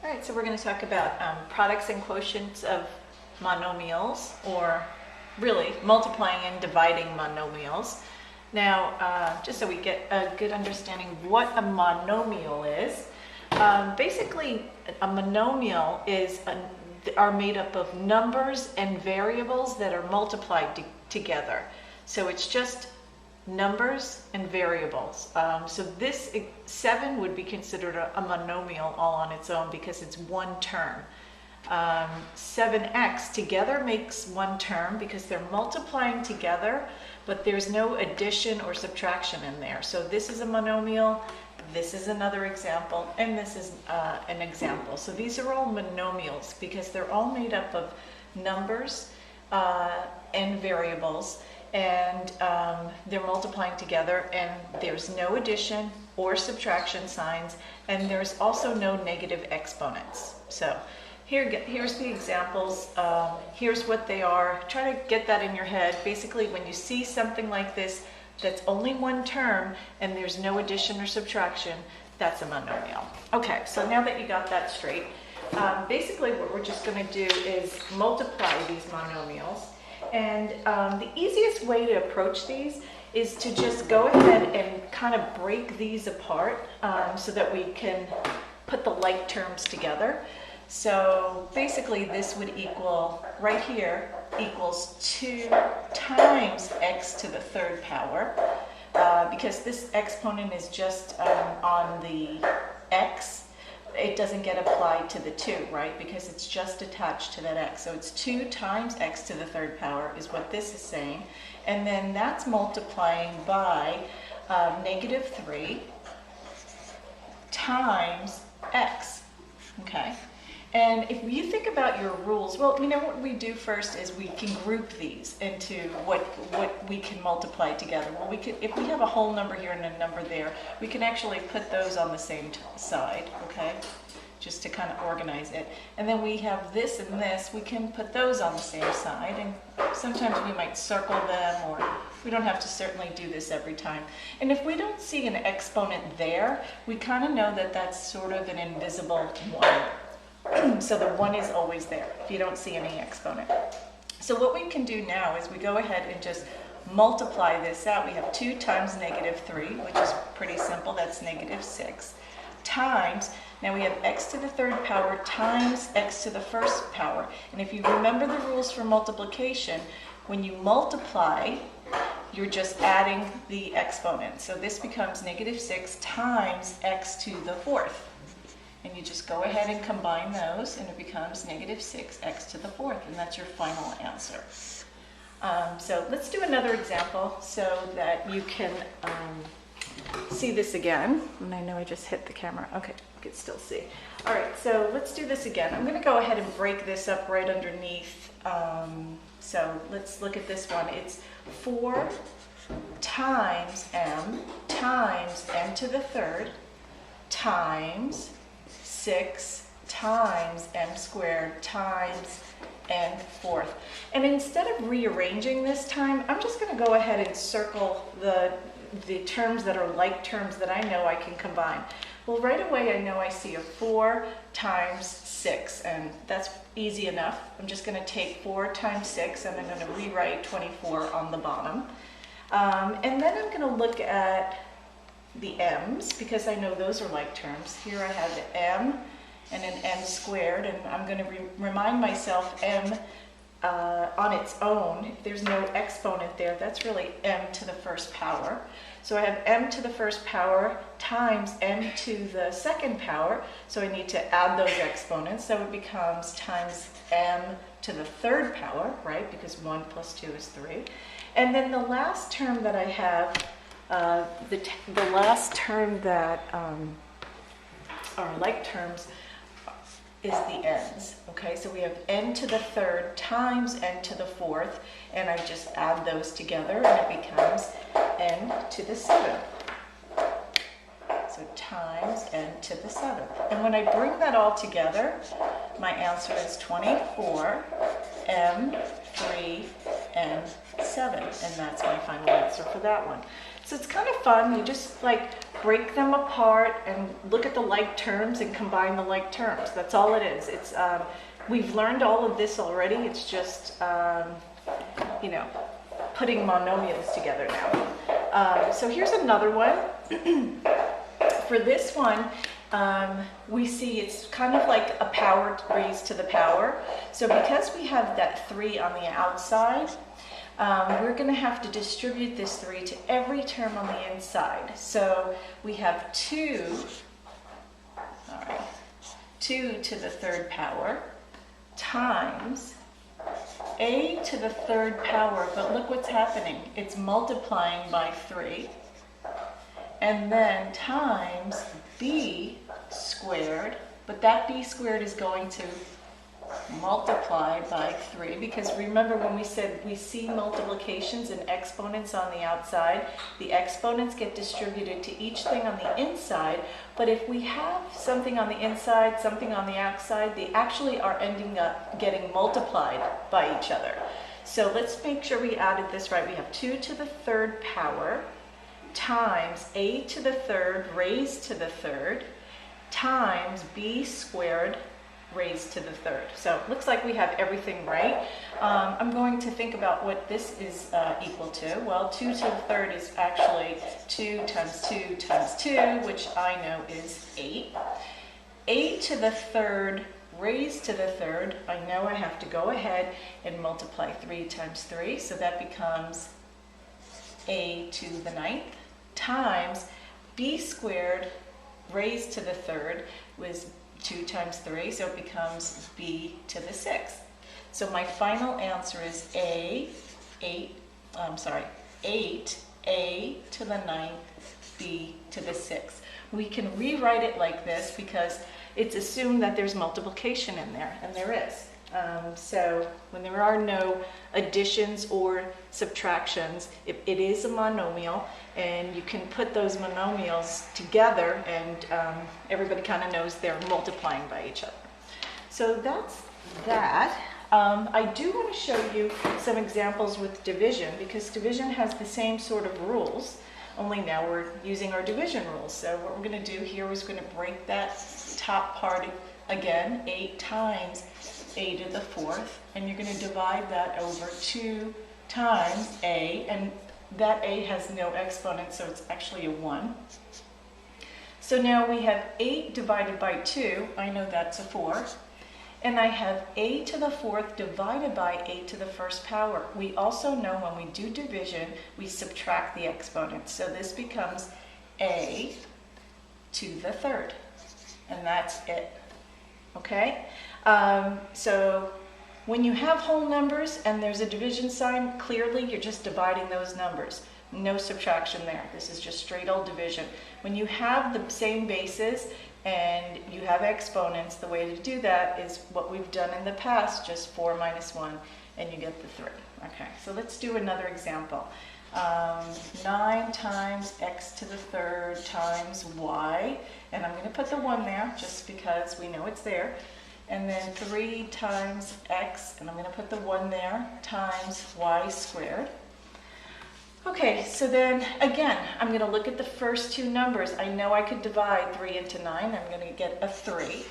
All right, so we're going to talk about products and quotients of monomials, or really multiplying and dividing monomials. Now, just so we get a good understanding of what a monomial is, basically a monomial are made up of numbers and variables that are multiplied together. So it's just numbers and variables. So this 7 would be considered a monomial all on its own because it's one term. 7x together makes one term because they're multiplying together, but there's no addition or subtraction in there. So this is a monomial, this is another example, and this is an example. So these are all monomials because they're all made up of numbers and variables, and they're multiplying together, and there's no addition or subtraction signs, and there's also no negative exponents. So here's the examples. Here's what they are. Try to get that in your head. Basically, when you see something like this that's only one term and there's no addition or subtraction, that's a monomial. Okay, so now that you got that straight, basically what we're just going to do is multiply these monomials. And the easiest way to approach these is to just go ahead and kind of break these apart so that we can put the like terms together. So basically this would equal, right here, equals 2 times x to the third power, because this exponent is just on the x. It doesn't get applied to the 2, right? Because it's just attached to that x. So it's 2 times x to the third power is what this is saying. And then that's multiplying by -3 times x, okay? And if you think about your rules, well, you know what we do first is we can group these into what we can multiply together. Well, if we have a whole number here and a number there, we can actually put those on the same side, okay? Just to kind of organize it. And then we have this and this, we can put those on the same side, and sometimes we might circle them, or we don't have to certainly do this every time. And if we don't see an exponent there, we kind of know that that's sort of an invisible 1. So the 1 is always there if you don't see any exponent. So what we can do now is we go ahead and just multiply this out. We have 2 times -3, which is pretty simple. That's -6, times, now we have x to the third power times x to the first power. And if you remember the rules for multiplication, when you multiply, you're just adding the exponent. So this becomes -6 times x to the fourth. And you just go ahead and combine those, and it becomes -6x to the fourth, and that's your final answer. So let's do another example so that you can see this again. And I know I just hit the camera. Okay, you can still see. All right, so let's do this again. I'm going to go ahead and break this up right underneath. So let's look at this one. It's 4 times m to the third times 6 times m squared times n fourth. And instead of rearranging this time, I'm just going to go ahead and circle the terms that are like terms that I know I can combine. Well, right away I know I see a 4 times 6, and that's easy enough. I'm just going to take 4 times 6, and I'm going to rewrite 24 on the bottom. And then I'm going to look at the m's, because I know those are like terms. Here I have the m and an m squared, and I'm going to remind myself m on its own, if there's no exponent there, that's really m to the first power. So I have m to the first power times m to the second power, so I need to add those exponents, so it becomes times m to the third power, right, because 1 plus 2 is 3. And then the last term that I have, the last term that are like terms is the n's, okay? So we have n to the third times n to the fourth, and I just add those together, and it becomes n to the seventh. So times n to the seventh. And when I bring that all together, my answer is 24 m 3 n 7, and that's my final answer for that one. So it's kind of fun. You just like break them apart and look at the like terms and combine the like terms. That's all it is. It's we've learned all of this already. It's just you know, putting monomials together now. So here's another one. For this one, we see it's kind of like a power raised to the power. So because we have that 3 on the outside, we're going to have to distribute this 3 to every term on the inside. So we have 2, all right, 2 to the 3rd power times a to the 3rd power, but look what's happening. It's multiplying by 3, and then times b squared, but that b squared is going to multiply by 3, because remember when we said we see multiplications and exponents on the outside, the exponents get distributed to each thing on the inside, but if we have something on the inside, something on the outside, they actually are ending up getting multiplied by each other. So let's make sure we added this right. We have 2 to the 3rd power times a to the 3rd raised to the 3rd times b squared raised to the 3rd. So it looks like we have everything right. I'm going to think about what this is equal to. Well, 2 to the 3rd is actually 2 times 2 times 2, which I know is 8. A to the 3rd raised to the 3rd, I know I have to go ahead and multiply 3 times 3, so that becomes a to the 9th times b squared raised to the 3rd was 2 times 3, so it becomes b to the 6th. So my final answer is 8, a to the 9th, b to the 6th. We can rewrite it like this because it's assumed that there's multiplication in there, and there is. So when there are no additions or subtractions, it is a monomial, and you can put those monomials together, and everybody kind of knows they're multiplying by each other. So that's that. I do want to show you some examples with division, because division has the same sort of rules, only now we're using our division rules. So what we're going to do here is we're going to break that top part again, 8 times a to the 4th, and you're going to divide that over 2 times a, and that a has no exponent, so it's actually a 1. So now we have 8 divided by 2, I know that's a 4, and I have a to the 4th divided by a to the 1st power. We also know when we do division, we subtract the exponents, so this becomes a to the 3rd, and that's it. Okay? So when you have whole numbers and there's a division sign, clearly you're just dividing those numbers. No subtraction there. This is just straight old division. When you have the same bases and you have exponents, the way to do that is what we've done in the past, just 4 minus 1, and you get the 3. Okay, so let's do another example. 9 times x to the 3rd times y, and I'm going to put the 1 there just because we know it's there, and then 3 times x, and I'm going to put the 1 there, times y squared. Okay, so then again, I'm going to look at the first 2 numbers. I know I could divide 3 into 9. I'm going to get a 3.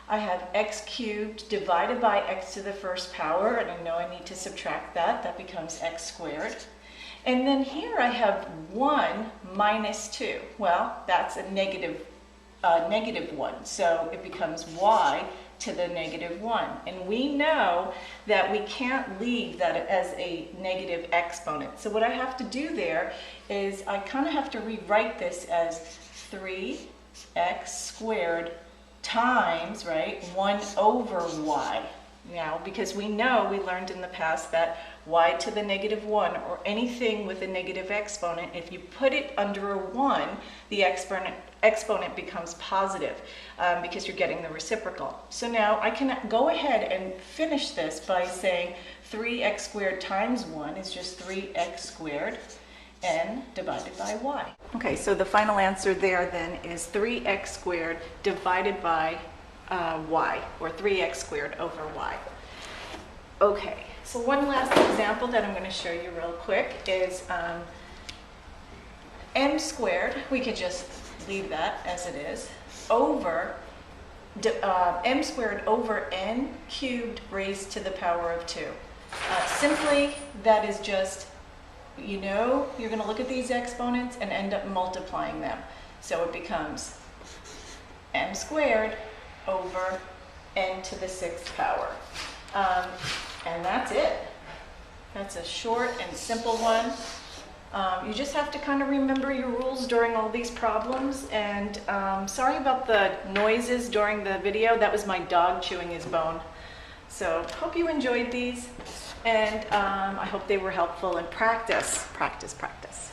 I have x cubed divided by x to the 1st power, and I know I need to subtract that. That becomes x squared. And then here I have 1 minus 2. Well, that's a negative 1, so it becomes y to the negative 1. And we know that we can't leave that as a negative exponent. So what I have to do there is I kind of have to rewrite this as 3x squared times, right, 1 over y. Now, because we know, we learned in the past that y to the negative 1, or anything with a negative exponent, if you put it under a 1, the exponent becomes positive because you're getting the reciprocal. So now I can go ahead and finish this by saying 3x squared times 1 is just 3x squared n divided by y. Okay, so the final answer there then is 3x squared divided by y, or 3x squared over y. Okay, so one last example that I'm going to show you real quick is m squared, we could just leave that as it is, over m squared over n cubed raised to the power of 2. Simply, that is just, you know, you're going to look at these exponents and end up multiplying them. So it becomes m squared over n to the 6th power. And that's it. That's a short and simple one. You just have to kind of remember your rules during all these problems. And sorry about the noises during the video. That was my dog chewing his bone. So hope you enjoyed these. And I hope they were helpful, and practice, practice, practice.